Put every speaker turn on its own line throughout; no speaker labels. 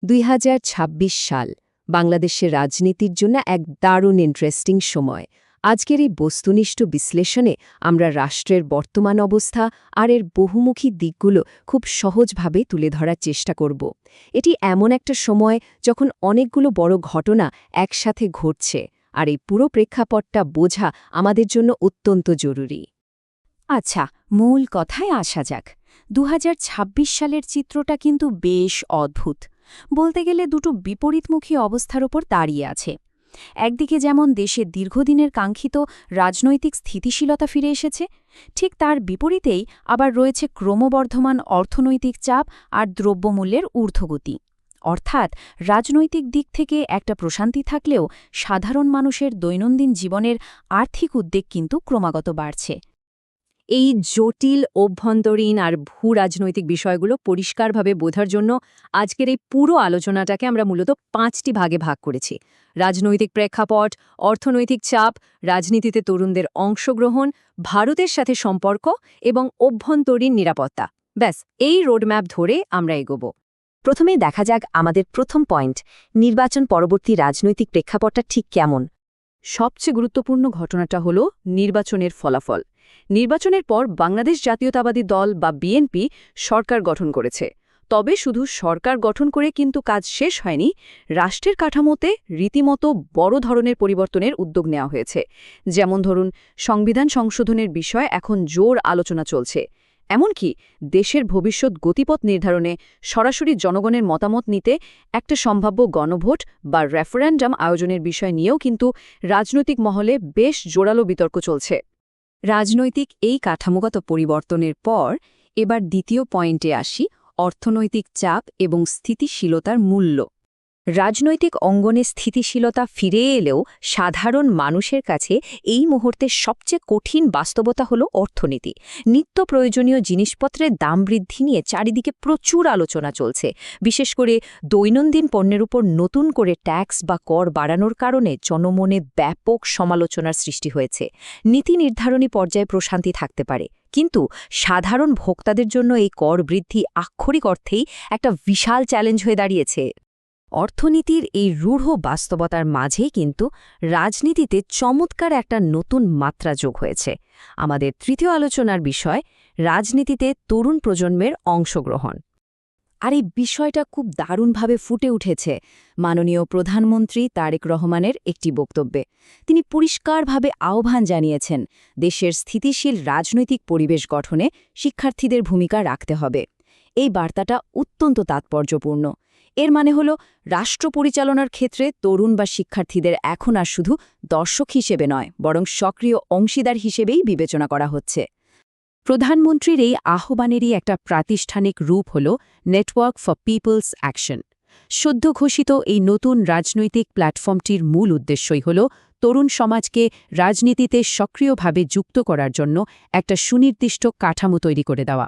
২০২৬ সাল বাংলাদেশের রাজনীতির জন্য এক দারুণ ইন্টারেস্টিং সময়। আজকের এই বস্তুনিষ্ঠ বিশ্লেষণে আমরা রাষ্ট্রের বর্তমান অবস্থা আর এর বহুমুখী দিকগুলো খুব সহজভাবে তুলে ধরার চেষ্টা করব। এটি এমন একটা সময় যখন অনেকগুলো বড় ঘটনা একসাথে ঘটছে, আর এই পুরো প্রেক্ষাপটটা বোঝা আমাদের জন্য অত্যন্ত জরুরি।
আচ্ছা, মূল কথায় আসা যাক। ২০২৬ সালের চিত্রটা কিন্তু বেশ অদ্ভুত। বলতে গেলে দুটো বিপরীতমুখী অবস্থার ওপর দাঁড়িয়ে আছে। একদিকে যেমন দেশে দীর্ঘদিনের কাঙ্ক্ষিত রাজনৈতিক স্থিতিশীলতা ফিরে এসেছে, ঠিক তার বিপরীতেই আবার রয়েছে ক্রমবর্ধমান অর্থনৈতিক চাপ আর দ্রব্যমূল্যের ঊর্ধ্বগতি। অর্থাৎ রাজনৈতিক দিক থেকে একটা প্রশান্তি থাকলেও সাধারণ মানুষের দৈনন্দিন জীবনের আর্থিক উদ্বেগ কিন্তু ক্রমাগত বাড়ছে।
এই জটিল অভ্যন্তরীণ আর ভূ-রাজনৈতিক বিষয়গুলো পরিষ্কারভাবে বোঝার জন্য আজকের এই পুরো আলোচনাটাকে আমরা মূলত ৫টি ভাগে ভাগ করেছি। রাজনৈতিক প্রেক্ষাপট, অর্থনৈতিক চাপ, রাজনীতিতে তরুণদের অংশগ্রহণ, ভারতের সাথে সম্পর্ক এবং অভ্যন্তরীণ নিরাপত্তা। ব্যাস, এই রোডম্যাপ ধরে আমরা এগোব। প্রথমে দেখা যাক আমাদের প্রথম পয়েন্ট, নির্বাচন পরবর্তী রাজনৈতিক প্রেক্ষাপটটা ঠিক কেমন।
সবচেয়ে গুরুত্বপূর্ণ ঘটনাটা হল নির্বাচনের ফলাফল। নির্বাচনের পর বাংলাদেশ জাতীয়তাবাদী দল বা বিএনপি সরকার গঠন করেছে। তবে শুধু সরকার গঠন করে কিন্তু কাজ শেষ হয়নি। রাষ্ট্রের কাঠামোতে রীতিমতো বড় ধরনের পরিবর্তনের উদ্যোগ নেওয়া হয়েছে। যেমন ধরুন, সংবিধান সংশোধনের বিষয়ে এখন জোর আলোচনা চলছে। এমনকি দেশের ভবিষ্যৎ গতিপথ নির্ধারণে সরাসরি জনগণের মতামত নিতে একটা সম্ভাব্য গণভোট বা রেফারেন্ডাম আয়োজনের বিষয় নিয়েও কিন্তু রাজনৈতিক মহলে বেশ জোরালো বিতর্ক চলছে।
রাজনৈতিক এই কাঠামোগত পরিবর্তনের পর এবার দ্বিতীয় পয়েন্টে আসি, অর্থনৈতিক চাপ এবং স্থিতিশীলতার মূল্য। রাজনৈতিক অঙ্গনে স্থিতিশীলতা ফিরে এলেও সাধারণ মানুষের কাছে এই মুহূর্তে সবচেয়ে কঠিন বাস্তবতা হল অর্থনীতি। নিত্য প্রয়োজনীয় জিনিসপত্রের দাম বৃদ্ধি নিয়ে চারিদিকে প্রচুর আলোচনা চলছে। বিশেষ করে দৈনন্দিন পণ্যের উপর নতুন করে ট্যাক্স বা কর বাড়ানোর কারণে জনমনে ব্যাপক সমালোচনার সৃষ্টি হয়েছে। নীতি নির্ধারণী পর্যায়ে প্রশান্তি থাকতে পারে, কিন্তু সাধারণ ভোক্তাদের জন্য এই কর বৃদ্ধি আক্ষরিক অর্থেই একটা বিশাল চ্যালেঞ্জ হয়ে দাঁড়িয়েছে। অর্থনীতির এই রূঢ় বাস্তবতার মাঝেই কিন্তু রাজনীতিতে চমৎকার একটা নতুন মাত্রা যোগ হয়েছে। আমাদের তৃতীয় আলোচনার বিষয়, রাজনীতিতে তরুণ প্রজন্মের অংশগ্রহণ। আর এই বিষয়টা খুব দারুণভাবে ফুটে উঠেছে মাননীয় প্রধানমন্ত্রী তারেক রহমানের একটি বক্তব্যে। তিনি পরিষ্কারভাবে আহ্বান জানিয়েছেন, দেশের স্থিতিশীল রাজনৈতিক পরিবেশ গঠনে শিক্ষার্থীদের ভূমিকা রাখতে হবে। এই বার্তাটা অত্যন্ত তাৎপর্যপূর্ণ। এর মানে হল, রাষ্ট্র পরিচালনার ক্ষেত্রে তরুণ বা শিক্ষার্থীদের এখন আর শুধু দর্শক হিসেবে নয়, বরং সক্রিয় অংশীদার হিসেবেই বিবেচনা করা হচ্ছে। প্রধানমন্ত্রীর এই আহ্বানেরই একটা প্রাতিষ্ঠানিক রূপ হল নেটওয়ার্ক ফর পিপলস অ্যাকশন। সদ্য ঘোষিত এই নতুন রাজনৈতিক প্ল্যাটফর্মটির মূল উদ্দেশ্যই হল তরুণ সমাজকে রাজনীতিতে সক্রিয়ভাবে যুক্ত করার জন্য একটা সুনির্দিষ্ট কাঠামো তৈরি করে দেওয়া।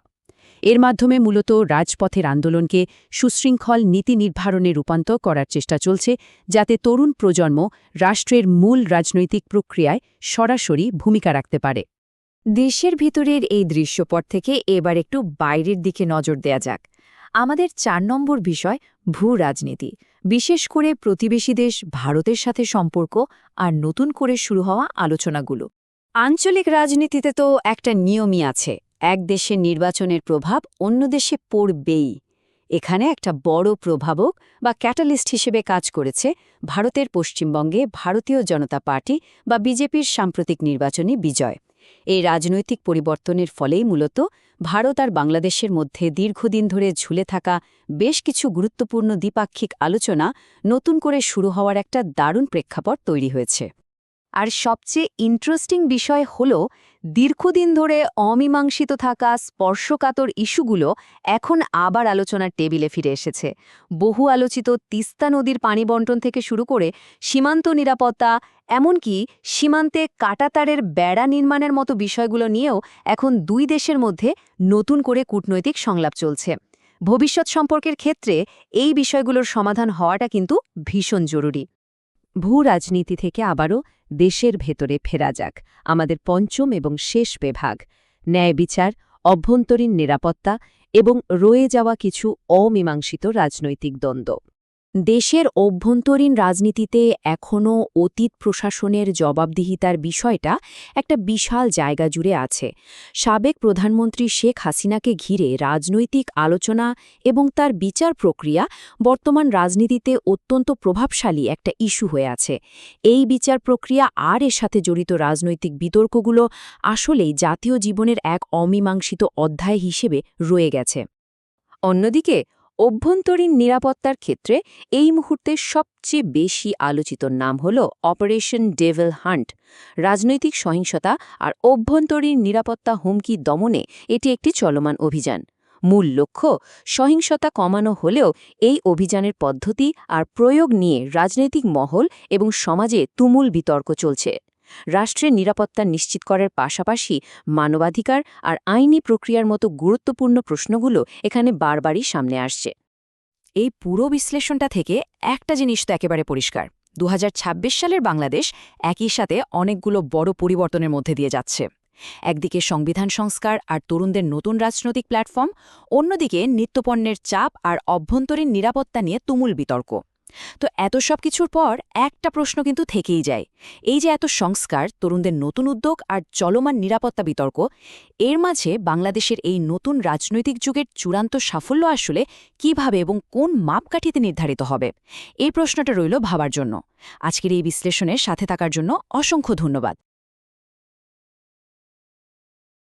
এর মাধ্যমে মূলত রাজপথের আন্দোলনকে সুশৃঙ্খল নীতি নির্ধারণে রূপান্তর করার চেষ্টা চলছে, যাতে তরুণ প্রজন্ম রাষ্ট্রের মূল রাজনৈতিক প্রক্রিয়ায় সরাসরি ভূমিকা রাখতে পারে। দেশের ভিতরের এই দৃশ্যপট থেকে এবার একটু বাইরের দিকে নজর দেয়া যাক। আমাদের ৪ নম্বর বিষয়, ভূ রাজনীতি, বিশেষ করে প্রতিবেশী দেশ ভারতের সাথে সম্পর্ক আর নতুন করে শুরু হওয়া আলোচনাগুলো। আঞ্চলিক রাজনীতিতে তো একটা নিয়মই আছে, এক দেশের নির্বাচনের প্রভাব অন্য দেশে পড়বেই। এখানে একটা বড় প্রভাবক বা ক্যাটালিস্ট হিসেবে কাজ করেছে ভারতের পশ্চিমবঙ্গে ভারতীয় জনতা পার্টি বা বিজেপির সাম্প্রতিক নির্বাচনী বিজয়। এই রাজনৈতিক পরিবর্তনের ফলেই মূলত ভারত আর বাংলাদেশের মধ্যে দীর্ঘদিন ধরে ঝুলে থাকা বেশ কিছু গুরুত্বপূর্ণ দ্বিপাক্ষিক আলোচনা নতুন করে শুরু হওয়ার একটা দারুণ প্রেক্ষাপট তৈরি হয়েছে। আর সবচেয়ে ইন্টারেস্টিং বিষয় হল, দীর্ঘদিন ধরে অমীমাংসিত থাকা স্পর্শকাতর ইস্যুগুলো এখন আবার আলোচনার টেবিলে ফিরে এসেছে। বহু আলোচিত তিস্তা নদীর পানি বণ্টন থেকে শুরু করে সীমান্ত নিরাপত্তা, এমনকি সীমান্তে কাঁটাতারের বেড়া নির্মাণের মতো বিষয়গুলো নিয়েও এখন দুই দেশের মধ্যে নতুন করে কূটনৈতিক সংলাপ চলছে। ভবিষ্যৎ সম্পর্কের ক্ষেত্রে এই বিষয়গুলোর সমাধান হওয়াটা কিন্তু ভীষণ জরুরি। ভূ রাজনীতি থেকে আবারও দেশের ভেতরে ফেরা যাক, আমাদের পঞ্চম এবং শেষ বিভাগ, ন্যায় বিচার, অভ্যন্তরীণ নিরাপত্তা এবং রয়ে যাওয়া কিছু অমীমাংসিত রাজনৈতিক দ্বন্দ্ব। দেশের অভ্যন্তরীণ রাজনীতিতে এখনও অতীত প্রশাসনের জবাবদিহিতার বিষয়টা একটা বিশাল জায়গা জুড়ে আছে। সাবেক প্রধানমন্ত্রী শেখ হাসিনাকে ঘিরে রাজনৈতিক আলোচনা এবং তার বিচার প্রক্রিয়া বর্তমান রাজনীতিতে অত্যন্ত প্রভাবশালী একটা ইস্যু হয়ে আছে। এই বিচার প্রক্রিয়া আর এর সাথে জড়িত রাজনৈতিক বিতর্কগুলো আসলেই জাতীয় জীবনের এক অমীমাংসিত অধ্যায় হিসেবে রয়ে গেছে। অন্যদিকে অভ্যন্তরীণ নিরাপত্তার ক্ষেত্রে এই মুহূর্তে সবচেয়ে বেশি আলোচিত নাম হল অপারেশন ডেভিল হান্ট। রাজনৈতিক সহিংসতা আর অভ্যন্তরীণ নিরাপত্তা হুমকি দমনে এটি একটি চলমান অভিযান। মূল লক্ষ্য সহিংসতা কমানো হলেও এই অভিযানের পদ্ধতি আর প্রয়োগ নিয়ে রাজনৈতিক মহল এবং সমাজে তুমুল বিতর্ক চলছে। রাষ্ট্রের নিরাপত্তা নিশ্চিত করার পাশাপাশি মানবাধিকার আর আইনি প্রক্রিয়ার মতো গুরুত্বপূর্ণ প্রশ্নগুলো এখানে বারবারই সামনে আসছে।
এই পুরো বিশ্লেষণটা থেকে একটা জিনিস তো একেবারে পরিষ্কার, ২০২৬ সালের বাংলাদেশ একই সাথে অনেকগুলো বড় পরিবর্তনের মধ্যে দিয়ে যাচ্ছে। একদিকে সংবিধান সংস্কার আর তরুণদের নতুন রাজনৈতিক প্ল্যাটফর্ম, অন্যদিকে নিত্যপণ্যের চাপ আর অভ্যন্তরীণ নিরাপত্তা নিয়ে তুমুল বিতর্ক। তো এত সব কিছুর পর একটা প্রশ্ন কিন্তু থেকেই যায়, এই যে এত সংস্কার, তরুণদের নতুন উদ্যোগ আর চলমান নিরাপত্তা বিতর্ক, এর মাঝে বাংলাদেশের এই নতুন রাজনৈতিক যুগের চূড়ান্ত সাফল্য আসলে কিভাবে এবং কোন মাপকাঠিতে নির্ধারিত হবে? এই প্রশ্নটা রইল ভাবার জন্য। আজকের এই বিশ্লেষণের সাথে থাকার জন্য অসংখ্য ধন্যবাদ।